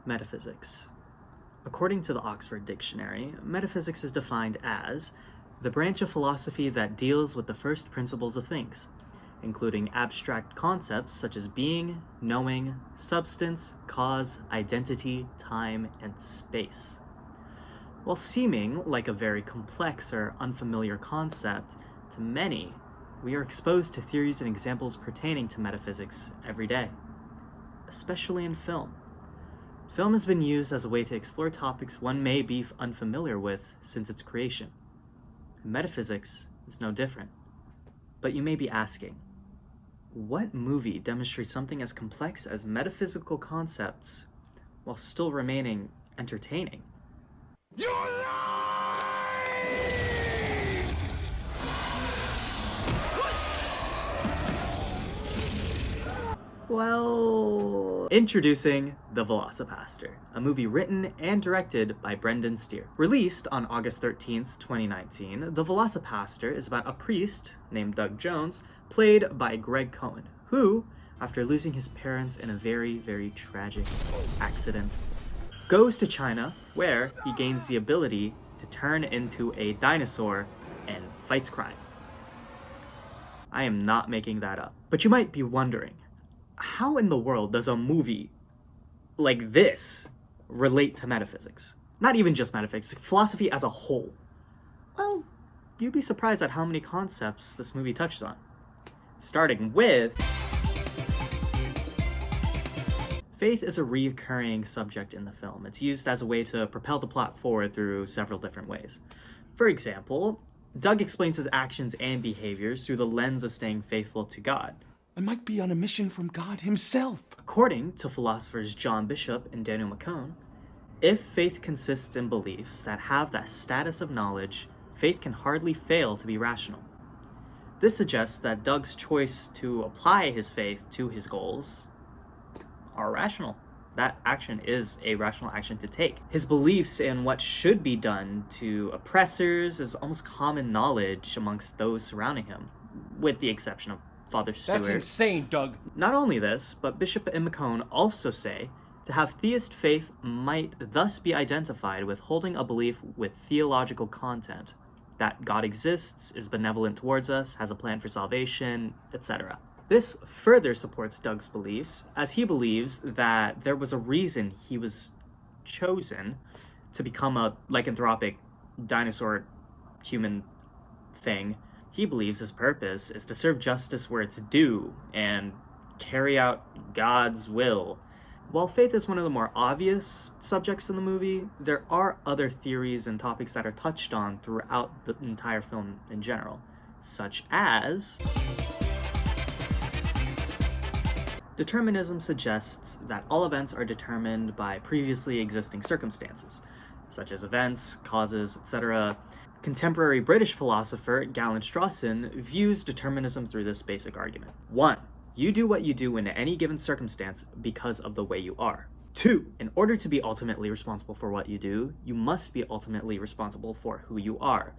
Metaphysics. According to the Oxford Dictionary, metaphysics is defined as the branch of philosophy that deals with the first principles of things, including abstract concepts such as being, knowing, substance, cause, identity, time, and space. While seeming like a very complex or unfamiliar concept to many, we are exposed to theories and examples pertaining to metaphysics every day, especially in film. Film has been used as a way to explore topics one may be unfamiliar with since its creation. Metaphysics is no different. But you may be asking, what movie demonstrates something as complex as metaphysical concepts while still remaining entertaining? You're lying! Well, introducing The Velocipastor, a movie written and directed by Brendan Steere. Released on August 13th, 2019, The Velocipastor is about a priest named Doug Jones, played by Greg Cohen, who, after losing his parents in a very, very tragic accident, goes to China, where he gains the ability to turn into a dinosaur and fights crime. I am not making that up. But you might be wondering, how in the world does a movie like this relate to metaphysics? Not even just metaphysics, philosophy as a whole. Well, you'd be surprised at how many concepts this movie touches on. Starting with, faith is a recurring subject in the film. It's used as a way to propel the plot forward through several different ways. For example, Doug explains his actions and behaviors through the lens of staying faithful to God. I might be on a mission from God himself. According to philosophers John Bishop and Daniel McCone, if faith consists in beliefs that have that status of knowledge, faith can hardly fail to be rational. This suggests that Doug's choice to apply his faith to his goals are rational. That action is a rational action to take. His beliefs in what should be done to oppressors is almost common knowledge amongst those surrounding him, with the exception of Father Stewart. That's insane, Doug. Not only this, but Bishop and McCone also say to have theist faith might thus be identified with holding a belief with theological content, that God exists, is benevolent towards us, has a plan for salvation, etc. This further supports Doug's beliefs, as he believes that there was a reason he was chosen to become a lycanthropic dinosaur human thing. He believes his purpose is to serve justice where it's due and carry out God's will. While faith is one of the more obvious subjects in the movie, there are other theories and topics that are touched on throughout the entire film in general, such as determinism suggests that all events are determined by previously existing circumstances, such as events, causes, etc. Contemporary British philosopher Galen Strawson views determinism through this basic argument. 1. You do what you do in any given circumstance because of the way you are. 2. In order to be ultimately responsible for what you do, you must be ultimately responsible for who you are,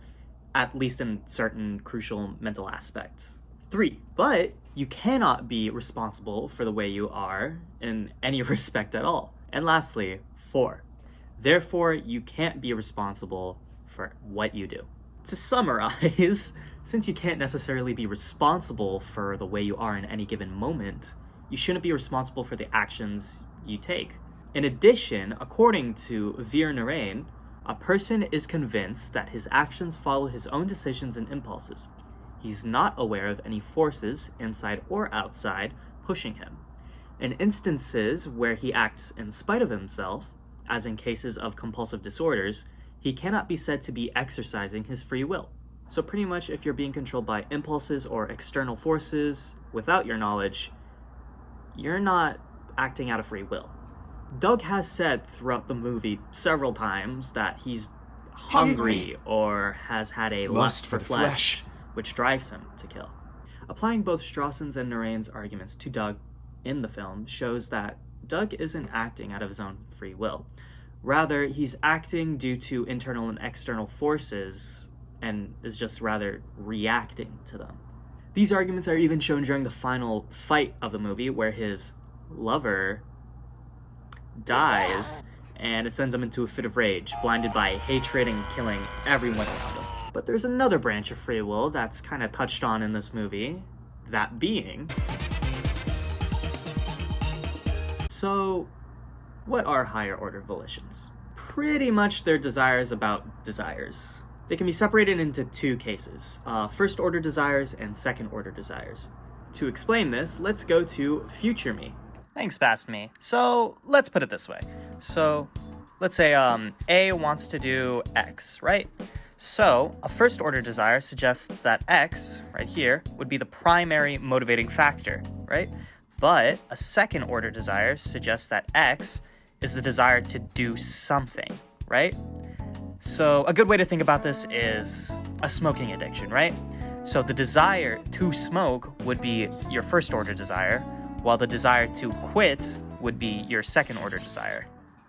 at least in certain crucial mental aspects. 3. But you cannot be responsible for the way you are in any respect at all. And lastly, 4. Therefore, you can't be responsible for what you do. To summarize, since you can't necessarily be responsible for the way you are in any given moment, you shouldn't be responsible for the actions you take. In addition, according to Veer Narain, a person is convinced that his actions follow his own decisions and impulses. He's not aware of any forces, inside or outside, pushing him. In instances where he acts in spite of himself, as in cases of compulsive disorders, he cannot be said to be exercising his free will. So pretty much if you're being controlled by impulses or external forces without your knowledge, you're not acting out of free will. Doug has said throughout the movie several times that he's hungry or has had a lust for flesh, which drives him to kill. Applying both Strawson's and Narain's arguments to Doug in the film shows that Doug isn't acting out of his own free will. Rather, he's acting due to internal and external forces and is just rather reacting to them. These arguments are even shown during the final fight of the movie, where his lover dies, and it sends him into a fit of rage, blinded by hatred and killing everyone around him. But there's another branch of free will that's kind of touched on in this movie, that being... So, what are higher order volitions? Pretty much they're desires about desires. They can be separated into two cases, first order desires and second order desires. To explain this, let's go to future me. Thanks, past me. So, let's put it this way. So, let's say A wants to do X, right? So, a first order desire suggests that X, right here, would be the primary motivating factor, right? But a second order desire suggests that X is the desire to do something, right? So a good way to think about this is a smoking addiction, right? So the desire to smoke would be your first order desire, while the desire to quit would be your second order desire.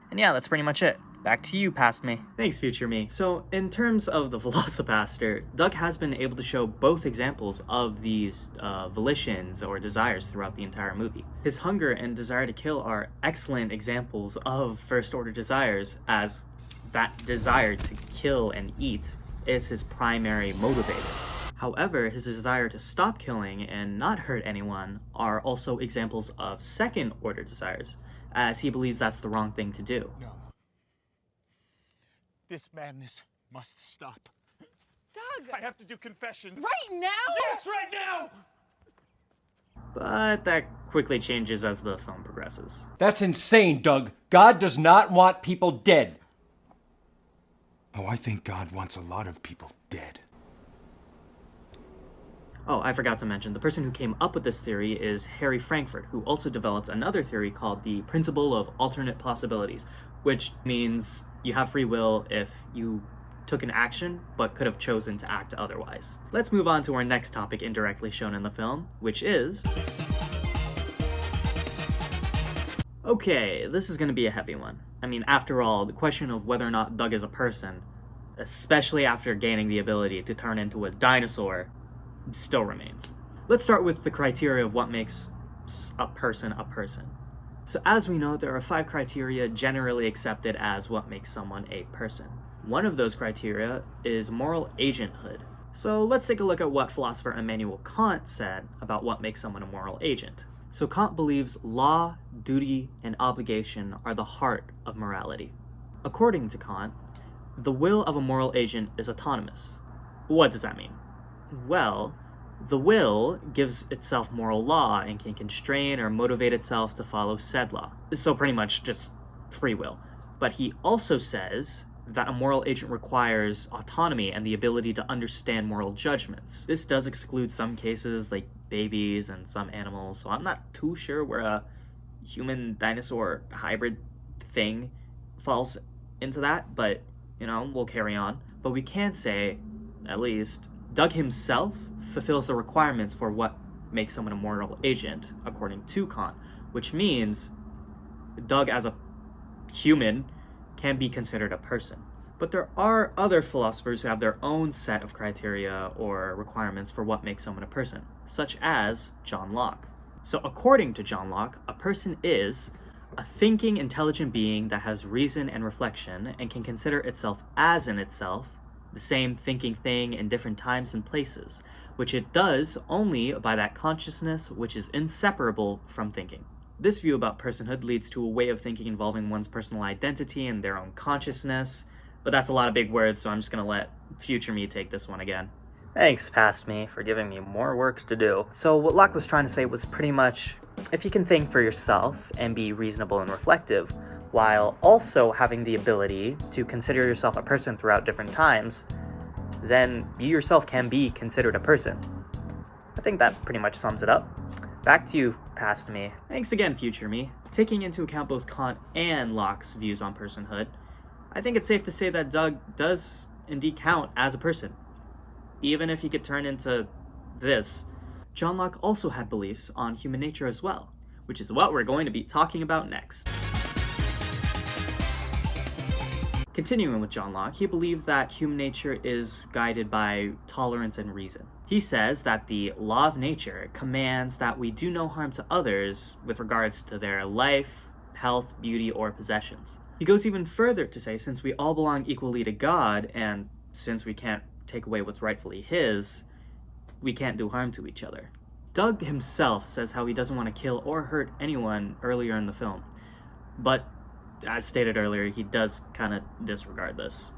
And yeah, that's pretty much it. Back to you, past me. Thanks, future me. So in terms of the Velocipastor, Doug has been able to show both examples of these volitions or desires throughout the entire movie. His hunger and desire to kill are excellent examples of first order desires, as that desire to kill and eat is his primary motivator. However, his desire to stop killing and not hurt anyone are also examples of second order desires, as he believes that's the wrong thing to do. No. This madness must stop. Doug! I have to do confessions. Right now? Yes, right now! But that quickly changes as the film progresses. That's insane, Doug. God does not want people dead. Oh, I think God wants a lot of people dead. Oh, I forgot to mention, the person who came up with this theory is Harry Frankfurt, who also developed another theory called the principle of alternate possibilities, which means you have free will if you took an action but could have chosen to act otherwise. Let's move on to our next topic indirectly shown in the film, which is... Okay, this is going to be a heavy one. I mean, after all, the question of whether or not Doug is a person, especially after gaining the ability to turn into a dinosaur, still remains. Let's start with the criteria of what makes a person a person. So as we know, there are 5 criteria generally accepted as what makes someone a person. One of those criteria is moral agenthood. So let's take a look at what philosopher Immanuel Kant said about what makes someone a moral agent. So Kant believes law, duty, and obligation are the heart of morality. According to Kant, the will of a moral agent is autonomous. What does that mean? Well, the will gives itself moral law and can constrain or motivate itself to follow said law. So pretty much just free will. But he also says that a moral agent requires autonomy and the ability to understand moral judgments. This does exclude some cases like babies and some animals, so I'm not too sure where a human dinosaur hybrid thing falls into that, but you know, we'll carry on. But we can say, at least, Doug himself fulfills the requirements for what makes someone a moral agent, according to Kant, which means Doug as a human can be considered a person. But there are other philosophers who have their own set of criteria or requirements for what makes someone a person, such as John Locke. So according to John Locke, a person is a thinking, intelligent being that has reason and reflection and can consider itself as in itself, the same thinking thing in different times and places, which it does only by that consciousness which is inseparable from thinking. This view about personhood leads to a way of thinking involving one's personal identity and their own consciousness, but that's a lot of big words, so I'm just gonna let future me take this one again. Thanks, past me, for giving me more work to do. So what Locke was trying to say was pretty much, if you can think for yourself and be reasonable and reflective, while also having the ability to consider yourself a person throughout different times, then you yourself can be considered a person. I think that pretty much sums it up. Back to you, past me. Thanks again, future me. Taking into account both Kant and Locke's views on personhood, I think it's safe to say that Doug does indeed count as a person. Even if he could turn into this. John Locke also had beliefs on human nature as well, which is what we're going to be talking about next. Continuing with John Locke, he believed that human nature is guided by tolerance and reason. He says that the law of nature commands that we do no harm to others with regards to their life, health, beauty, or possessions. He goes even further to say, since we all belong equally to God, and since we can't take away what's rightfully his, we can't do harm to each other. Doug himself says how he doesn't want to kill or hurt anyone earlier in the film, but as stated earlier, he does kind of disregard this.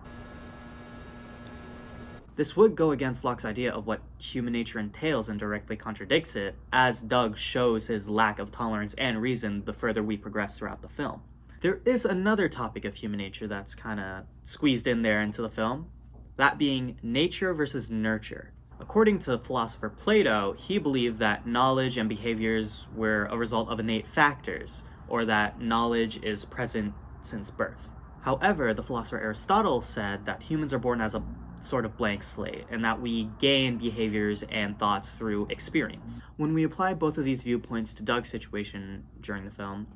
This would go against Locke's idea of what human nature entails and directly contradicts it, as Doug shows his lack of tolerance and reason the further we progress throughout the film. There is another topic of human nature that's kind of squeezed in there into the film, that being nature versus nurture. According to philosopher Plato, he believed that knowledge and behaviors were a result of innate factors, or that knowledge is present since birth. However, the philosopher Aristotle said that humans are born as a sort of blank slate, and that we gain behaviors and thoughts through experience. When we apply both of these viewpoints to Doug's situation during the film,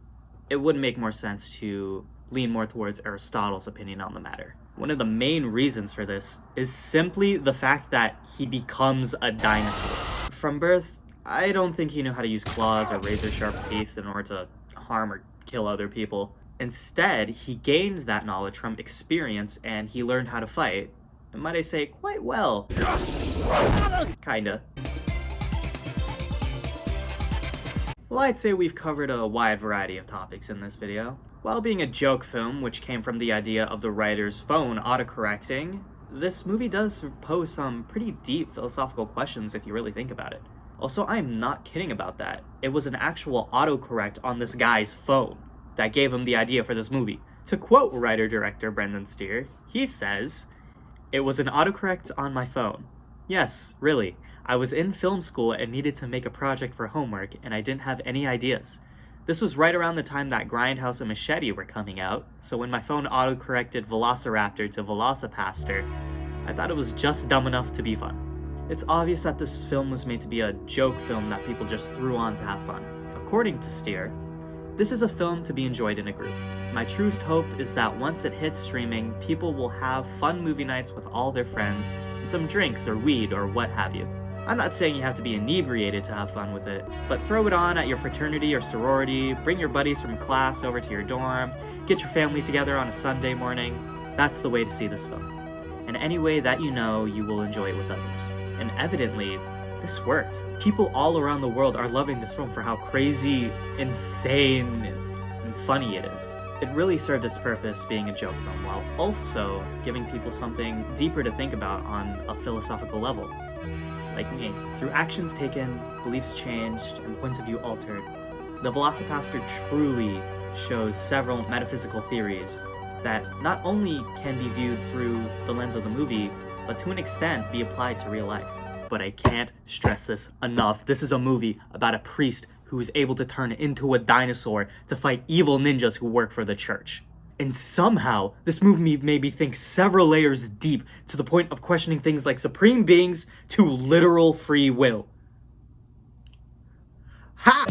it would make more sense to lean more towards Aristotle's opinion on the matter. One of the main reasons for this is simply the fact that he becomes a dinosaur. From birth, I don't think he knew how to use claws or razor-sharp teeth in order to harm or kill other people. Instead, he gained that knowledge from experience, and he learned how to fight, and might I say, quite well. Kinda. Well, I'd say we've covered a wide variety of topics in this video. While being a joke film, which came from the idea of the writer's phone autocorrecting, this movie does pose some pretty deep philosophical questions if you really think about it. Also, I'm not kidding about that. It was an actual autocorrect on this guy's phone that gave him the idea for this movie. To quote writer-director Brendan Steer, he says, "It was an autocorrect on my phone. Yes, really. I was in film school and needed to make a project for homework, and I didn't have any ideas. This was right around the time that Grindhouse and Machete were coming out, so when my phone autocorrected Velociraptor to Velocipastor, I thought it was just dumb enough to be fun." It's obvious that this film was made to be a joke film that people just threw on to have fun. According to Steer, this is a film to be enjoyed in a group. My truest hope is that once it hits streaming, people will have fun movie nights with all their friends, and some drinks or weed or what have you. I'm not saying you have to be inebriated to have fun with it, but throw it on at your fraternity or sorority, bring your buddies from class over to your dorm, get your family together on a Sunday morning. That's the way to see this film. And any way that you know, you will enjoy it with others. And evidently, this worked. People all around the world are loving this film for how crazy, insane, and funny it is. It really served its purpose being a joke film, while also giving people something deeper to think about on a philosophical level. Like me. Through actions taken, beliefs changed, and points of view altered, the Velocipastor truly shows several metaphysical theories that not only can be viewed through the lens of the movie, but to an extent be applied to real life. But I can't stress this enough. This is a movie about a priest who is able to turn into a dinosaur to fight evil ninjas who work for the church. And somehow, this movie made me think several layers deep, to the point of questioning things like supreme beings to literal free will. Ha!